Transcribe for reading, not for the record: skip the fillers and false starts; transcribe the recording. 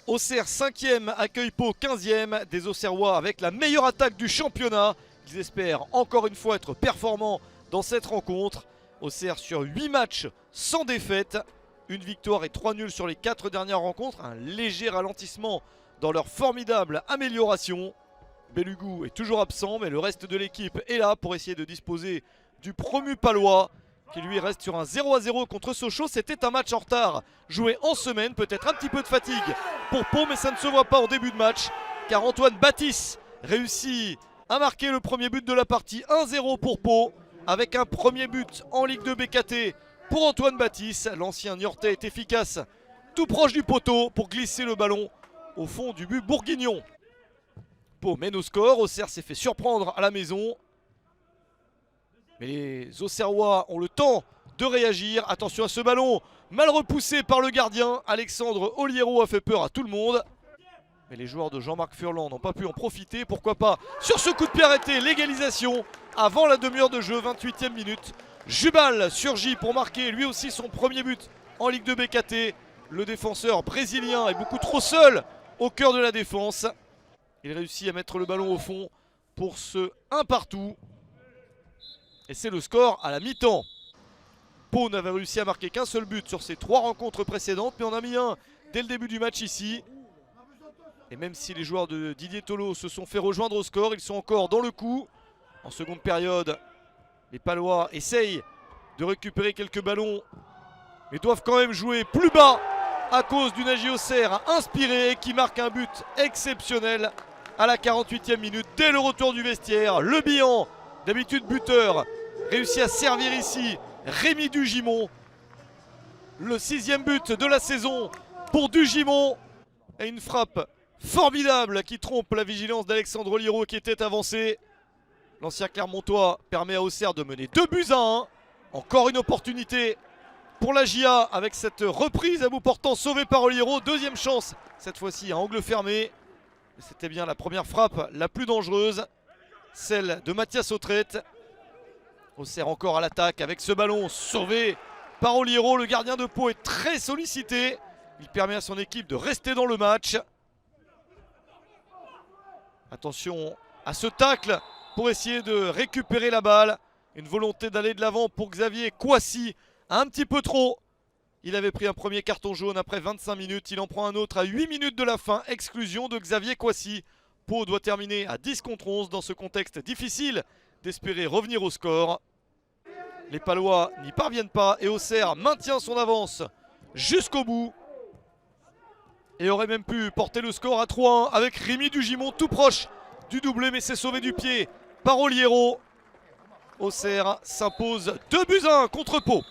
Auxerre 5e accueille Pau 15e, des Auxerrois avec la meilleure attaque du championnat. Ils espèrent encore une fois être performants dans cette rencontre. Auxerre sur 8 matchs sans défaite, une victoire et 3 nuls sur les 4 dernières rencontres. Un léger ralentissement dans leur formidable amélioration. Belugou est toujours absent, mais le reste de l'équipe est là pour essayer de disposer du promu palois, qui lui reste sur un 0-0 contre Sochaux. C'était un match en retard, joué en semaine, peut-être un petit peu de fatigue pour Pau, mais ça ne se voit pas en début de match, car Antoine Baptiste réussit à marquer le premier but de la partie. 1-0 pour Pau, avec un premier but en Ligue 2 BKT pour Antoine Baptiste. L'ancien Niortais est efficace, tout proche du poteau pour glisser le ballon au fond du but bourguignon. Pau mène au score, Auxerre s'est fait surprendre à la maison. Mais les Auxerrois ont le temps de réagir. Attention à ce ballon, mal repoussé par le gardien. Alexandre Oliero a fait peur à tout le monde. Mais les joueurs de Jean-Marc Furlan n'ont pas pu en profiter. Pourquoi pas sur ce coup de pied arrêté, l'égalisation avant la demi-heure de jeu, 28e minute. Jubal surgit pour marquer lui aussi son premier but en Ligue 2 BKT. Le défenseur brésilien est beaucoup trop seul au cœur de la défense. Il réussit à mettre le ballon au fond pour ce 1 partout. Et c'est le score à la mi-temps. Pau n'avait réussi à marquer qu'un seul but sur ses 3 rencontres précédentes, mais on a mis un dès le début du match ici. Et même si les joueurs de Didier Tolo se sont fait rejoindre au score, ils sont encore dans le coup. En seconde période, les Palois essayent de récupérer quelques ballons, mais doivent quand même jouer plus bas à cause d'une AJ Auxerre inspirée qui marque un but exceptionnel à la 48e minute. Dès le retour du vestiaire, le bilan, d'habitude buteur, réussit à servir ici Rémi Dugimon. Le 6e but de la saison pour Dugimon. Et une frappe formidable qui trompe la vigilance d'Alexandre Oliero qui était avancé. L'ancien Clermontois permet à Auxerre de mener 2-1. Encore une opportunité pour la GIA avec cette reprise à bout portant sauvée par Oliero. Deuxième chance, cette fois-ci à angle fermé. C'était bien la première frappe la plus dangereuse, celle de Mathias Autrette. Auxerre encore à l'attaque avec ce ballon sauvé par Oliero. Le gardien de Pau est très sollicité. Il permet à son équipe de rester dans le match. Attention à ce tacle pour essayer de récupérer la balle. Une volonté d'aller de l'avant pour Xavier Kouassi. Un petit peu trop. Il avait pris un premier carton jaune après 25 minutes. Il en prend un autre à 8 minutes de la fin. Exclusion de Xavier Kouassi. Pau doit terminer à 10 contre 11 dans ce contexte difficile d'espérer revenir au score. Les Palois n'y parviennent pas et Auxerre maintient son avance jusqu'au bout. Et aurait même pu porter le score à 3-1 avec Rémi Dugimon tout proche du doublé, mais c'est sauvé du pied par Oliero. Auxerre s'impose 2-1 contre Pau.